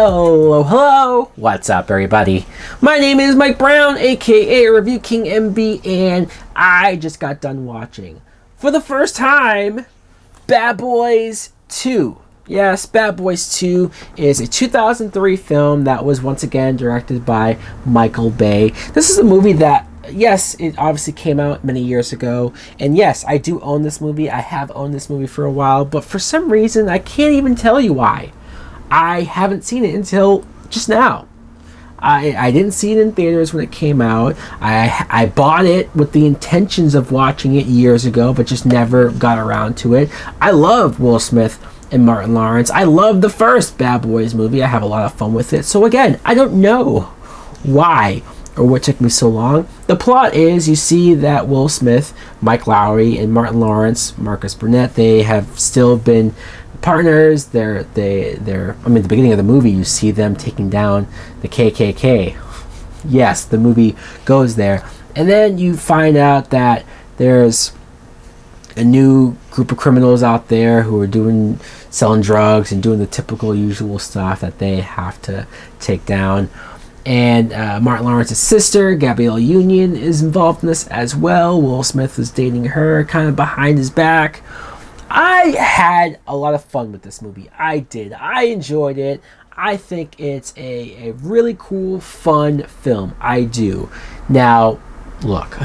Hello. What's up, everybody? My name is Mike Brown, aka Review King MB, and I just got done watching, for the first time, Bad Boys 2. Yes, Bad Boys 2 is a 2003 film that was once again directed by Michael Bay. This is a movie that, yes, it obviously came out many years ago, and yes, I do own this movie. I have owned this movie for a while, but for some reason, I can't even tell you why. I haven't seen it until just now. I didn't see it in theaters when it came out. I bought it with the intentions of watching it years ago, but just never got around to it. I love Will Smith and Martin Lawrence. I love the first Bad Boys movie. I have a lot of fun with it. So again, I don't know why or what took me so long. The plot is you see that Will Smith, Mike Lowrey, and Martin Lawrence, Marcus Burnett, they have still been partners. They're I mean, at the beginning of the movie, you see them taking down the KKK. Yes, the movie goes there. And then you find out that there's a new group of criminals out there who are selling drugs and doing the typical usual stuff that they have to take down. And Martin Lawrence's sister, Gabrielle Union, is involved in this as well. Will Smith is dating her kind of behind his back. I had a lot of fun with this movie. I did. I enjoyed it. I think it's a really cool, fun film. I do. Now, look,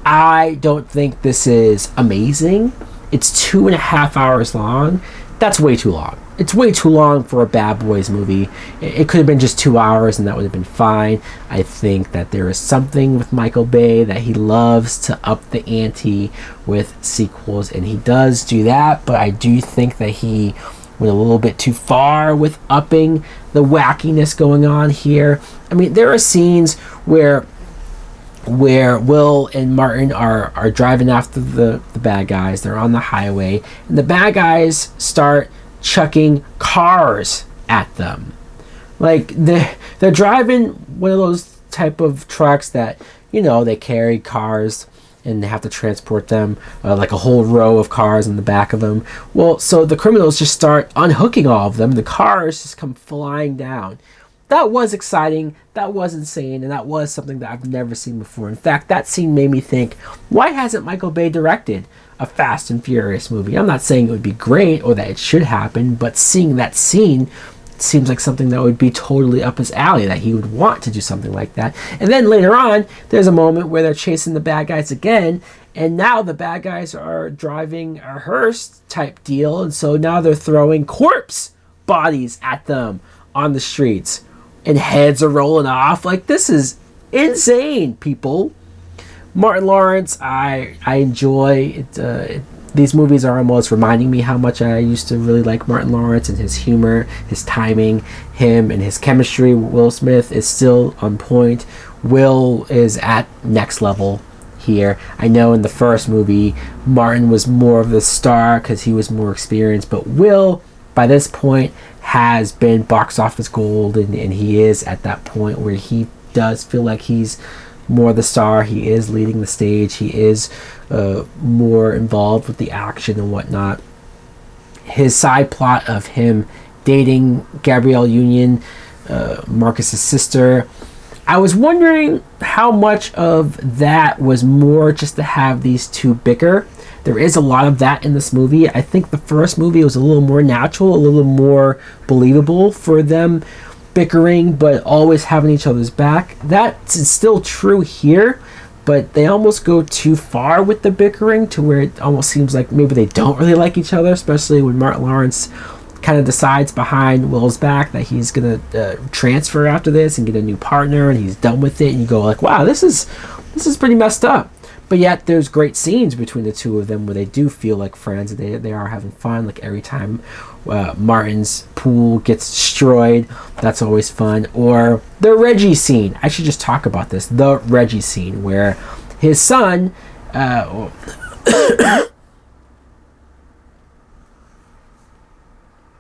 I don't think this is amazing. It's 2.5 hours long. That's way too long. It's way too long for a Bad Boys movie. It could have been just 2 hours and that would have been fine. I think that there is something with Michael Bay that he loves to up the ante with sequels, and he does do that, but I do think that he went a little bit too far with upping the wackiness going on here. I mean, there are scenes where Will and Martin are driving after the bad guys. They're on the highway, and the bad guys start chucking cars at them. Like, they're driving one of those type of trucks that, you know, they carry cars and they have to transport them, like a whole row of cars in the back of them. Well, so the criminals just start unhooking all of them. The cars just come flying down. That was exciting, that was insane, and that was something that I've never seen before. In fact, that scene made me think, why hasn't Michael Bay directed a Fast and Furious movie? I'm not saying it would be great or that it should happen, but seeing that scene, it seems like something that would be totally up his alley, that he would want to do something like that. And then later on, there's a moment where they're chasing the bad guys again, and now the bad guys are driving a hearse type deal, and so now they're throwing corpse bodies at them on the streets. And heads are rolling off. Like, this is insane, people. Martin Lawrence, I enjoy it. These movies are almost reminding me how much I used to really like Martin Lawrence and his humor, his timing, him and his chemistry. Will Smith is still on point. Will is at next level here. I know in the first movie, Martin was more of the star because he was more experienced, but Will, by this point, has been box office gold, and he is at that point where he does feel like he's more the star. He is leading the stage. He is more involved with the action and whatnot. His side plot of him dating Gabrielle Union, Marcus's sister, I was wondering how much of that was more just to have these two bicker. There is a lot of that in this movie. I think the first movie was a little more natural, a little more believable for them bickering, but always having each other's back. That's still true here, but they almost go too far with the bickering to where it almost seems like maybe they don't really like each other, especially when Martin Lawrence kind of decides behind Will's back that he's going to transfer after this and get a new partner, and he's done with it, and you go like, wow, this is pretty messed up. But yet there's great scenes between the two of them where they do feel like friends. They are having fun. Like every time Martin's pool gets destroyed, that's always fun. Or the Reggie scene. I should just talk about this. The Reggie scene where his son...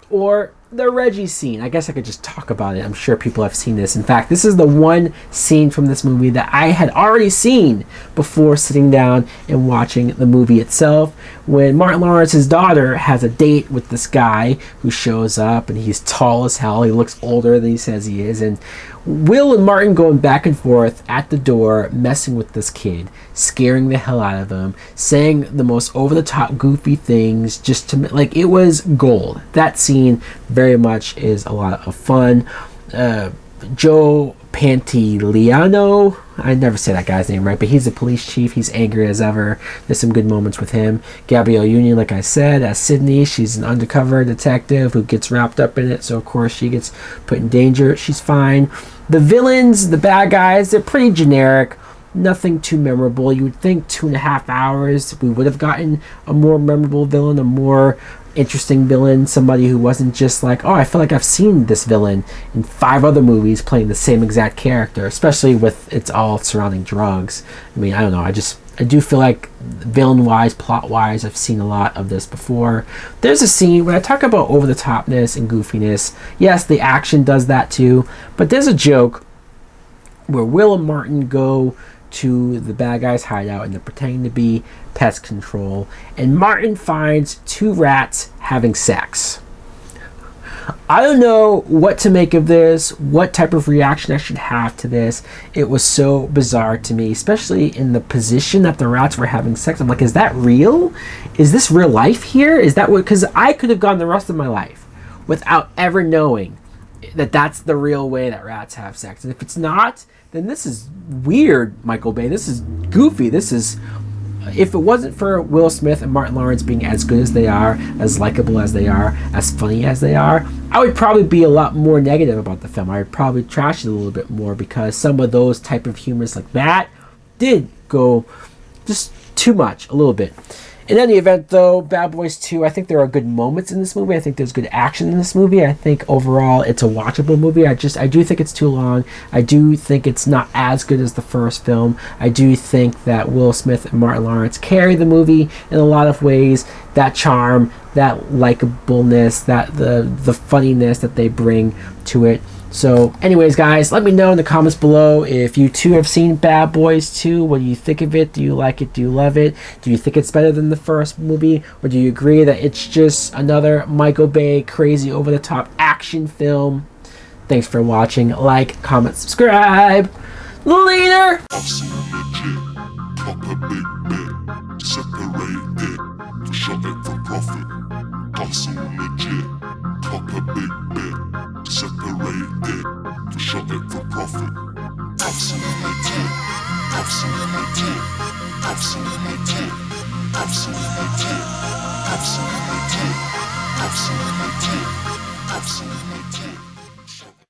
or the Reggie scene. I guess I could just talk about it. I'm sure people have seen this. In fact, this is the one scene from this movie that I had already seen before sitting down and watching the movie itself. When Martin Lawrence's daughter has a date with this guy who shows up, and he's tall as hell. He looks older than he says he is. And Will and Martin going back and forth at the door, messing with this kid, scaring the hell out of him, saying the most over-the-top goofy things, just to, like, it was gold. That scene very much is a lot of fun. Joe Pantoliano, I never say that guy's name right, but he's a police chief. He's angry as ever. There's some good moments with him. Gabrielle Union, like I said, as Sydney, she's an undercover detective who gets wrapped up in it, so of course she gets put in danger. She's fine. The villains, the bad guys, they're pretty generic. Nothing too memorable. You would think 2.5 hours we would have gotten a more memorable villain, a more interesting villain, somebody who wasn't just like, oh, I feel like I've seen this villain in 5 other movies playing the same exact character, especially with it's all surrounding drugs. I mean, I don't know, I do feel like villain-wise, plot-wise, I've seen a lot of this before. There's a scene, when I talk about over-the-topness and goofiness, yes, the action does that too, but there's a joke where Will and Martin go to the bad guy's hideout and they're pretending to be pest control, and Martin finds 2 rats having sex. I don't know what to make of this, what type of reaction I should have to this. It was so bizarre to me, especially in the position that the rats were having sex. I'm like, is that real? Is this real life here? Is that what? Because I could have gone the rest of my life without ever knowing that that's the real way that rats have sex. And if it's not, then this is weird, Michael Bay. This is goofy. This is... If it wasn't for Will Smith and Martin Lawrence being as good as they are, as likable as they are, as funny as they are, I would probably be a lot more negative about the film. I would probably trash it a little bit more, because some of those type of humors like that did go just too much, a little bit. In any event, though, Bad Boys 2, I think there are good moments in this movie. I think there's good action in this movie. I think overall it's a watchable movie. I do think it's too long. I do think it's not as good as the first film. I do think that Will Smith and Martin Lawrence carry the movie in a lot of ways. That charm, that likableness, that the funniness that they bring to it. So anyways, guys, let me know in the comments below if you too have seen Bad Boys 2. What do you think of it? Do you like it? Do you love it? Do you think it's better than the first movie? Or do you agree that it's just another Michael Bay crazy over-the-top action film? Thanks for watching. Like, comment, subscribe. Later! Shot it for profit. Absolutely tip. Absolutely tip. Absolutely tip. Absolutely tip. Absolutely tip. Absolutely tip. Absolutely tip.